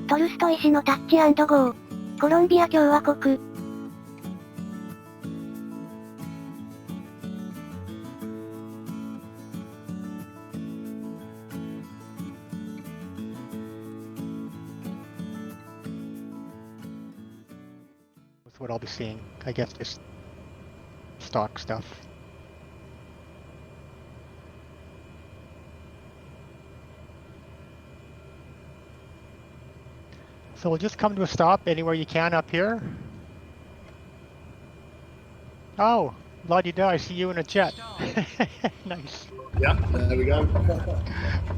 トルストイ氏のタッチ&ゴー。コロンビア共和国。What I'll be seeing, I guess, just stock stuff. So we'll just come to a stop anywhere you can up here. Oh, la-di-da, I see you in a jet. Nice. Yep, there we go.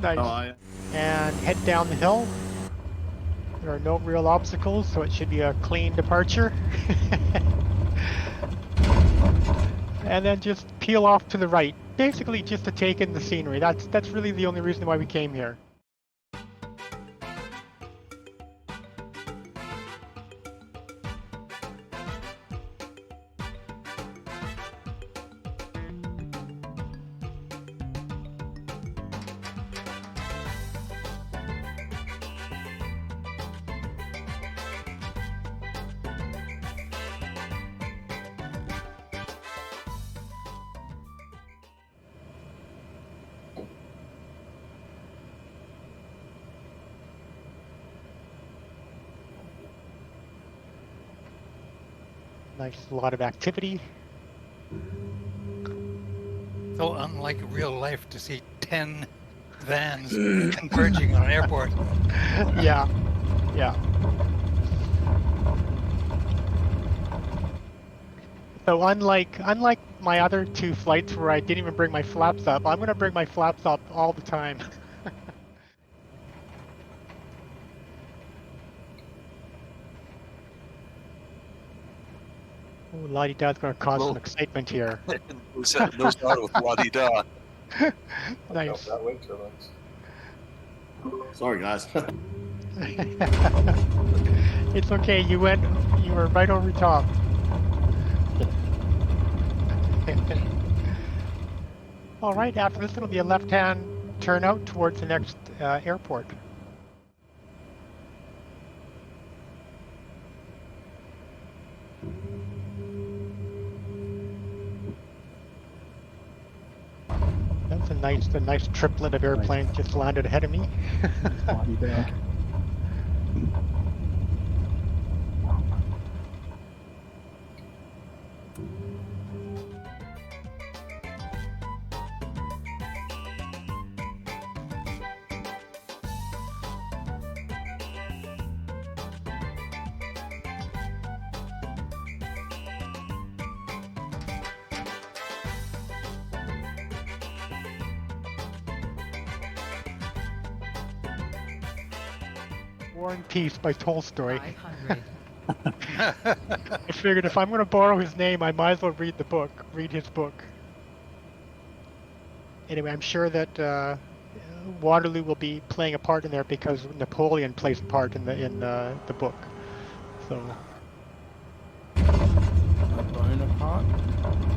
Nice. How are you? And head down the hill. There are no real obstacles, so it should be a clean departure. And then just peel off to the right, basically just to take in the scenery. That's really the only reason why we came here. Nice, a lot of activity. So unlike real life to see 10 vans converging on an airport. Yeah, yeah. So unlike my other two flights where I didn't even bring my flaps up, I'm gonna bring my flaps up all the time. Oh, la-di-da's gonna cause some excitement here. Who's knows how with la-di-da? Nice. That wind turbines. Sorry, guys. It's okay, you were right over top. All right, after this it'll be a left-hand turnout towards the next airport. That's a nice triplet of airplanes just landed ahead of me. War and Peace by Tolstoy. 500. I figured if I'm going to borrow his name, I might as well read his book. Anyway, I'm sure that Waterloo will be playing a part in there because Napoleon plays a part in the book. So. A Bonaparte?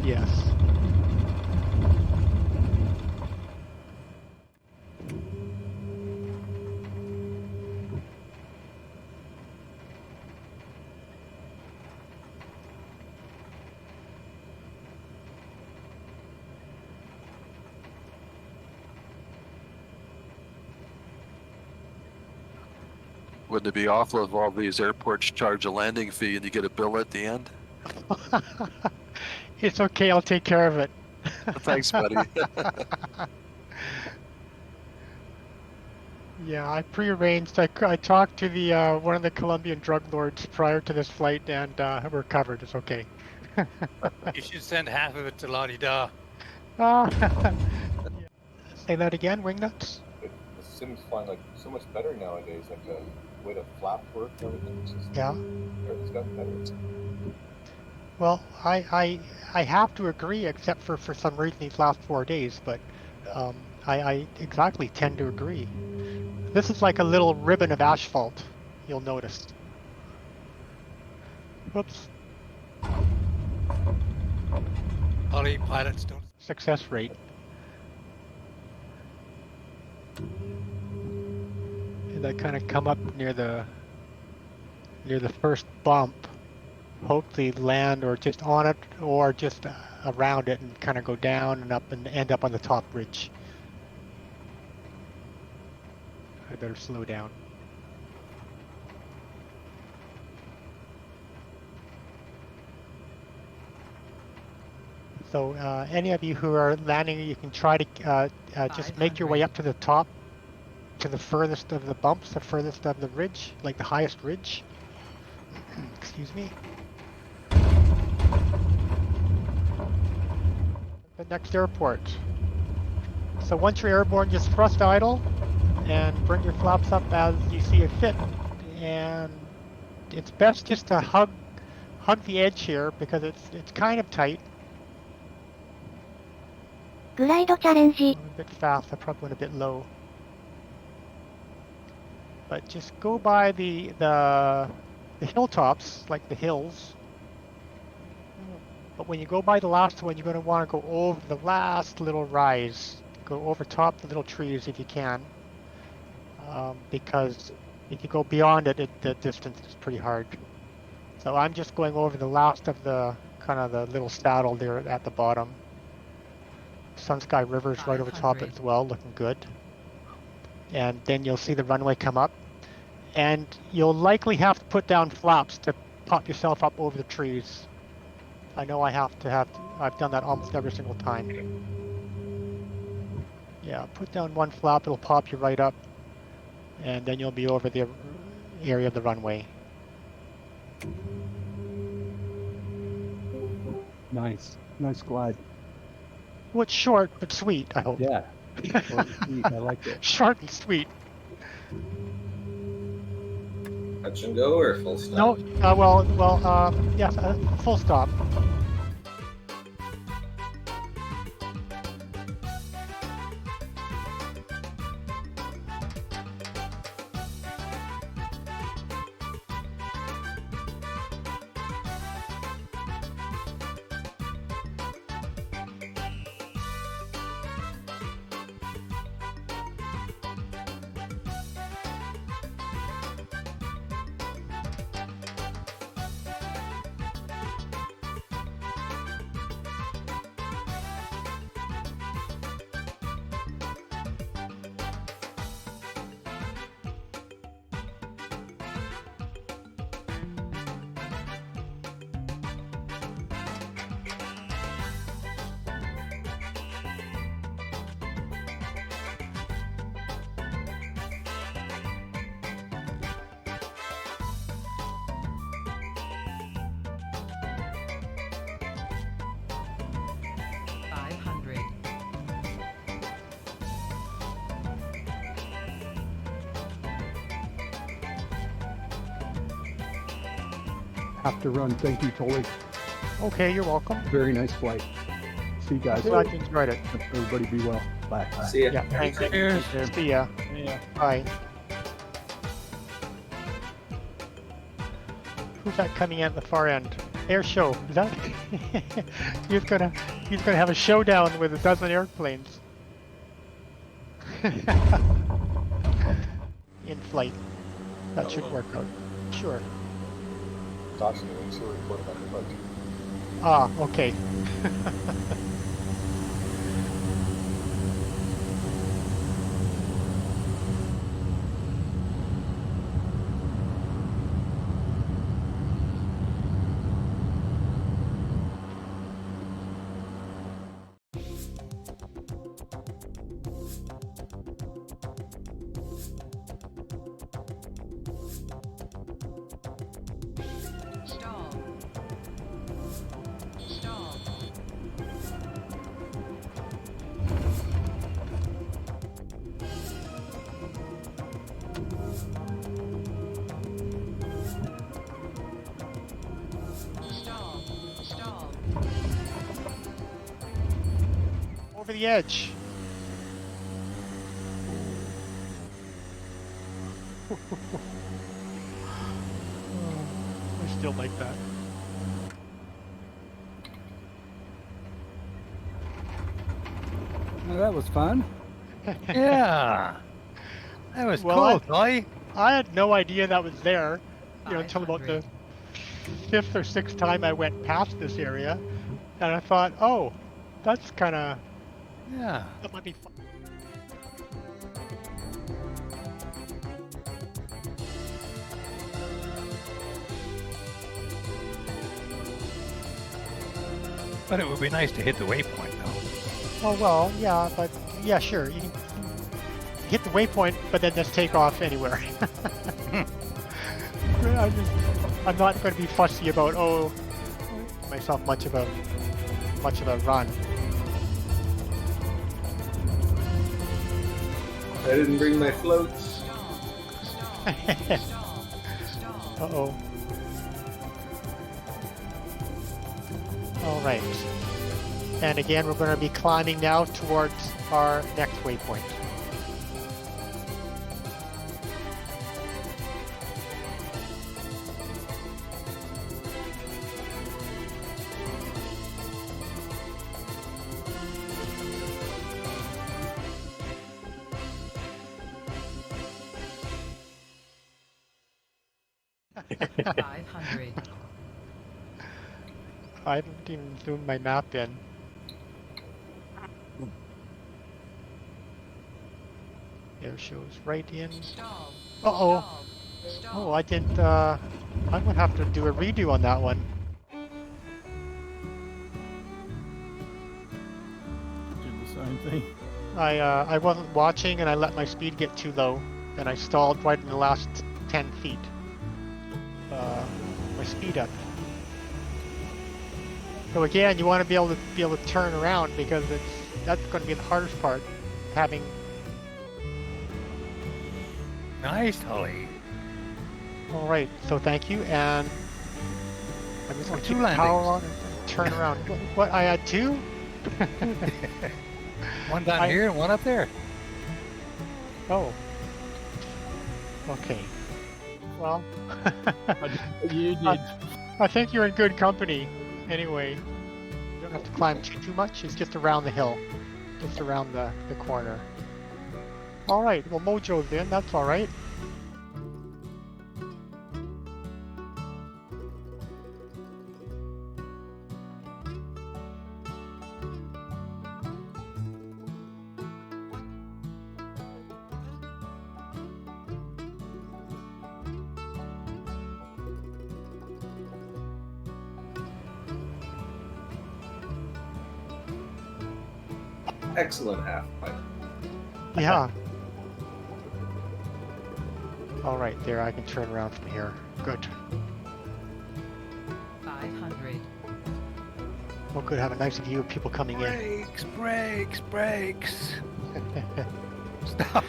Yes. Wouldn't it be awful if all these airports charge a landing fee and you get a bill at the end? It's okay, I'll take care of it. Thanks, buddy. Yeah, I prearranged. I talked to the one of the Colombian drug lords prior to this flight, and we're covered. It's okay. You should send half of it to la-di-da. Say that again, Wingnuts? The Sims flying like so much better nowadays. Like the way the flaps work, everything's just it's gotten better. Well, I have to agree, except for some reason these last 4 days, but I exactly tend to agree. This is like a little ribbon of asphalt, you'll notice. Whoops. Ollie pilots don't. Success rate. And I kind of come up near the near the first bump, hopefully land or just on it or just around it and kind of go down and up and end up on the top ridge. I better slow down. So any of you who are landing, you can try to just make your way up to the top, to the furthest of the bumps, the furthest of the ridge, like the highest ridge. Excuse me. The next airport. So once you're airborne, just thrust idle and bring your flaps up as you see it fit. And it's best just to hug the edge here because it's kind of tight. グライドチャレンジ。 A bit fast, I probably went a bit low. But just go by the hilltops, like the hills. But when you go by the last one, you're going to want to go over the last little rise. Go over top the little trees if you can. Because if you go beyond it, the distance is pretty hard. So I'm just going over the last of the kind of the little saddle there at the bottom. Sunsky River's right over top as well, looking good. And then you'll see the runway come up. And you'll likely have to put down flaps to pop yourself up over the trees. I know I've done that almost every single time. Yeah, put down one flap, it'll pop you right up. And then you'll be over the area of the runway. Nice glide. Well, it's short, but sweet, I hope. Yeah. Short and sweet, I like it. Short and sweet. Touch and go or full stop? No, yes, full stop. Have to run. Thank you, Tolly. Okay, you're welcome. Very nice flight. See you guys. Glad you enjoyed it. Everybody be well. Bye. See ya. Yeah, thanks. Cheers. See ya. Bye. Who's that coming in at the far end? Air show. Is that? he's gonna have a showdown with a dozen airplanes. In flight. That should work out. Sure. Dawson, you need to report about the boat. Ah, okay. Over the edge. I still like that. Well, that was fun. Yeah. That was Well, cool, Toy. I had no idea that was there. until about the 5th or 6th time I went past this area, and I thought, oh, that's kind of, Yeah. that might be fun. But it would be nice to hit the waypoint, though. Oh well, yeah, but yeah, sure. You can hit the waypoint, but then just take off anywhere. I'm not going to be fussy about myself much of a run. I didn't bring my floats. Uh-oh. All right. And again, we're going to be climbing now towards our next waypoint. I haven't even zoomed my map in. There shows right in. Uh-oh. Oh, I didn't, I'm gonna have to do a redo on that one. Did the same thing. I wasn't watching and I let my speed get too low and I stalled right in the last 10 feet. My speed up. So again, you want to be able to turn around because that's going to be the hardest part. Having. Nice, Holly. All right. So thank you, and I'm just going to keep the landings. power on and turn around. What? I had two? One down here and one up there. Oh. Okay. Well. You did. I think you're in good company. Anyway, you don't have to climb too much. It's just around the hill, just around the corner. All right. Well, Mojo's in. That's all right. Excellent half pipe. Yeah. All right, there. I can turn around from here. Good. 500. Well, good. Have a nice view of people coming in. Brakes. Stop.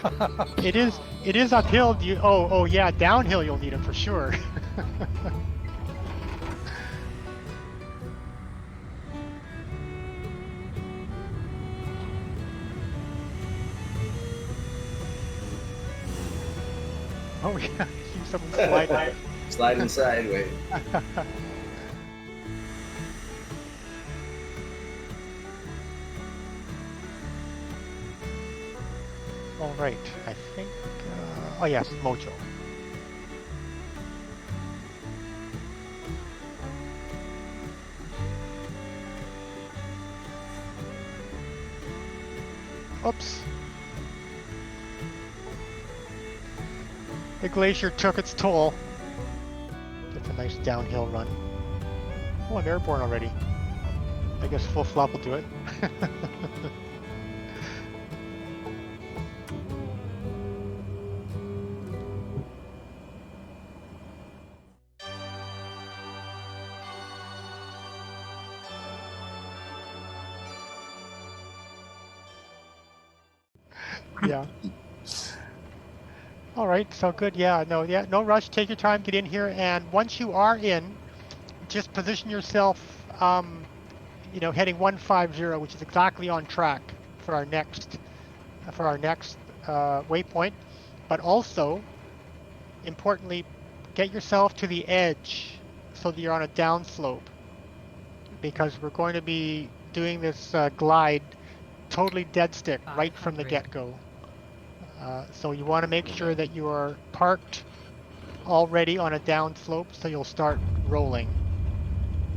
It is uphill. Oh yeah, downhill you'll need them for sure. Oh yeah, see someone slide. Sliding sideways. All right, I think. Oh yes, Mojo. Oops. The glacier took its toll. That's a nice downhill run. Oh, I'm airborne already. I guess full flop will do it. Yeah. All right, so good. Yeah, no rush. Take your time, get in here, and once you are in, just position yourself, heading 150, which is exactly on track for our next waypoint. But also, importantly, get yourself to the edge so that you're on a downslope, because we're going to be doing this glide totally dead stick right from the get-go. So you want to make sure that you are parked already on a down slope, so you'll start rolling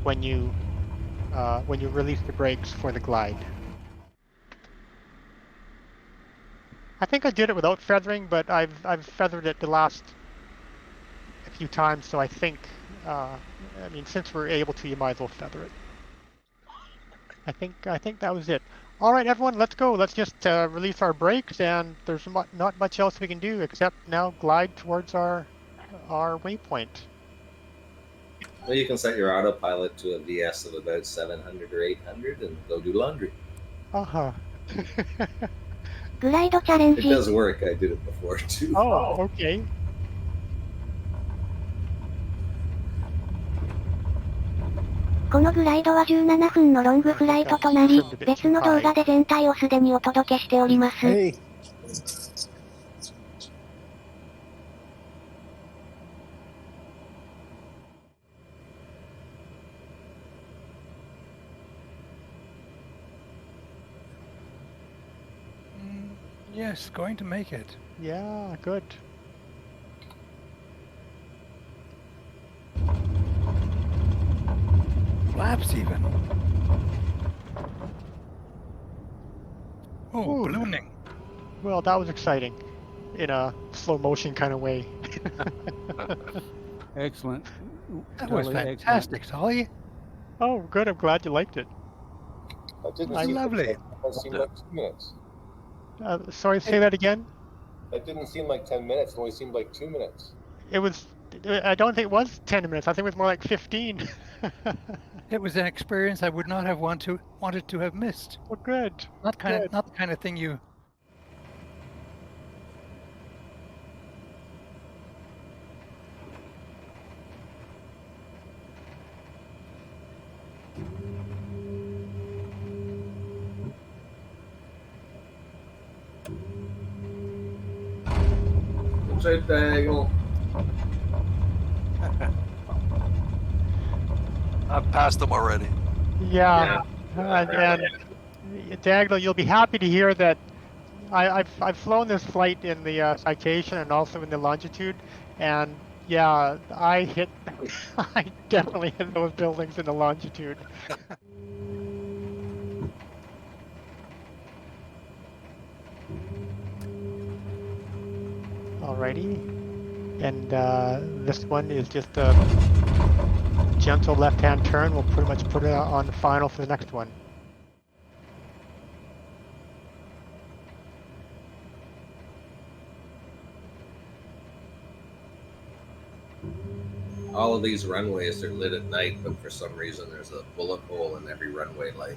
when you release the brakes for the glide. I think I did it without feathering, but I've feathered it the last few times, so I think I mean, since we're able to, you might as well feather it. I think that was it. All right, everyone, let's go. Let's just release our brakes, and there's not much else we can do except now glide towards our waypoint. Well, you can set your autopilot to a VS of about 700 or 800 and go do laundry. Uh-huh. グライドチャレン It ジ。 does work. I did it before too. Oh, okay. このグライドは17分のロングフライトとなり、別の動画で全体をすでにお届けしております。Hey. Yes, going to make it. Yeah, good. Flaps even. Oh, Ooh. ballooning. Well, that was exciting in a slow motion kind of way. Excellent. That was Totally fantastic, Solly. Oh, good. I'm glad you liked it. That didn't I seem lovely. That seemed like 2 minutes. Sorry, say that again. That didn't seem like 10 minutes. It only seemed like 2 minutes. It was. I don't think it was 10 minutes. I think it was more like 15. It was an experience I would not have wanted to have missed. Well, good. Not the kind of thing you. Straight diagonal. I've passed them already. Yeah. And Diagonal, you'll be happy to hear that I've flown this flight in the citation and also in the longitude, and yeah, I definitely hit those buildings in the longitude. Alrighty, and this one is just a gentle left-hand turn. We'll pretty much put it on the final for the next one. All of these runways are lit at night, but for some reason there's a bullet hole in every runway light.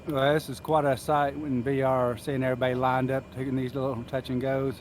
Well, this is quite a sight in VR, seeing everybody lined up taking these little touch and goes.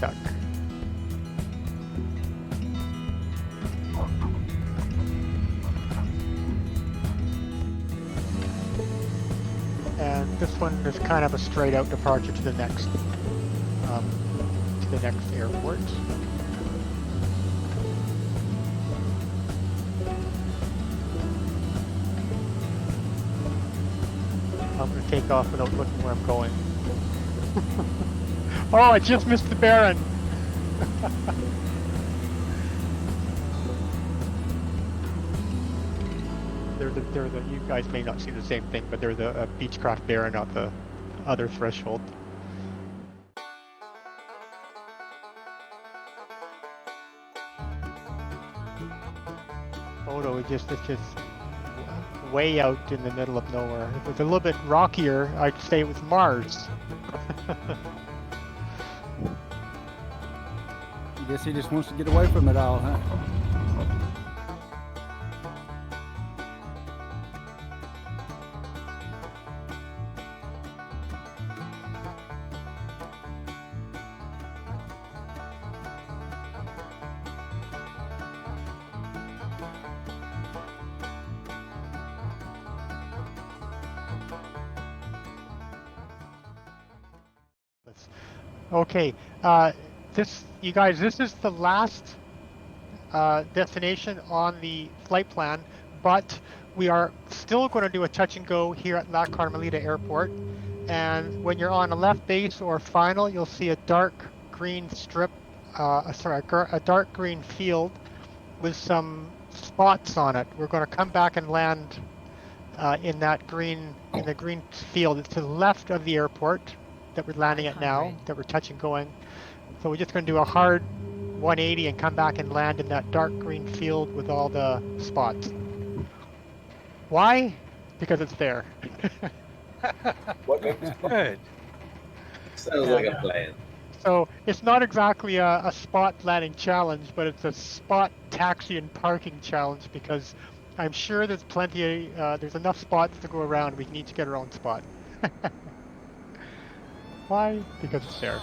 stuck. And this one is kind of a straight out departure to the next airport. I'm going to take off without looking where I'm going. Oh, I just missed the Baron! You guys may not see the same thing, but they're the Beechcraft Baron at the other threshold. Oh no, it's just way out in the middle of nowhere. If it was a little bit rockier, I'd say it was Mars. I guess he just wants to get away from it all, huh? Okay, you guys, this is the last destination on the flight plan, but we are still going to do a touch and go here at La Carmelita Airport. And when you're on a left base or final, you'll see a dark green strip, a dark green field with some spots on it. We're going to come back and land in the green field. It's to the left of the airport that we're landing at now, that we're touch and going. So we're just going to do a hard 180 and come back and land in that dark green field with all the spots. Why? Because it's there. What makes it Good. Sounds like a plan. So it's not exactly a spot landing challenge, but it's a spot taxi and parking challenge, because I'm sure there's there's enough spots to go around. We can each get our own spot. Why? Because it's there.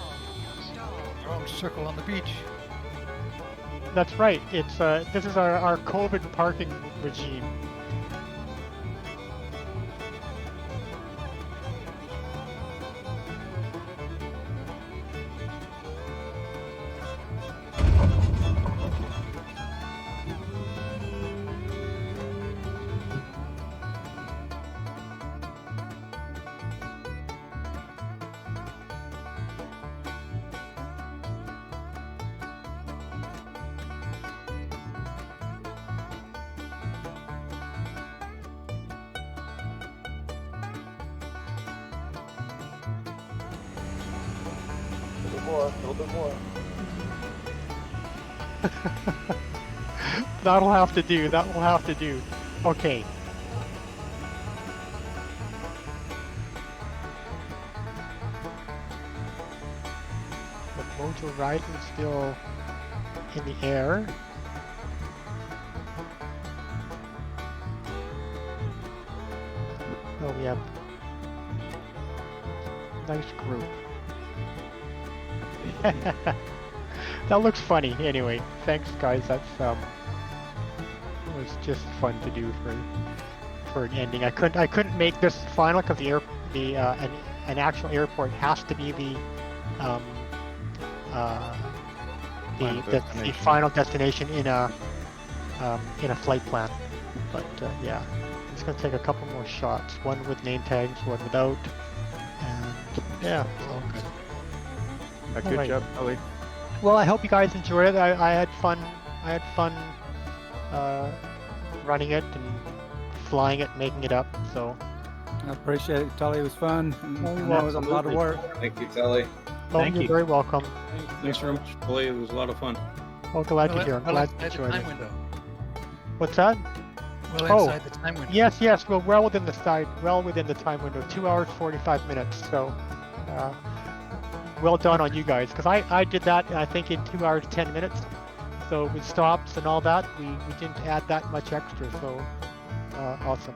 Wrong circle on the beach. That's right. It's this is our COVID parking regime. A little bit more. That'll have to do. That will have to do. Okay. The motor horizon is still in the air. Oh, we have nice group. That looks funny. Anyway, thanks guys. That's it was just fun to do for an ending. I couldn't make this final because an actual airport has to be the final destination in a flight plan. But yeah, it's gonna take a couple more shots. One with name tags, one without, and yeah, it's all good. Good Alright. job, Ellie. Well, I hope you guys enjoyed it. I had fun. I had fun running it and flying it, making it up. So I appreciate it, Tully. It was fun. And Oh, I you're know it was a lot of work. Thank you, Tully. you're very welcome. Thanks very much, Billy. It was a lot of fun. Oh, glad to hear. I'm Well glad you inside the enjoyed time it. window. What's that? Well Oh. inside the time window. Yes. Well within the time window. 2 hours 45 minutes. So well done on you guys, because I did that I think in 2 hours 10 minutes. So with stops and all that, we didn't add that much extra. So awesome.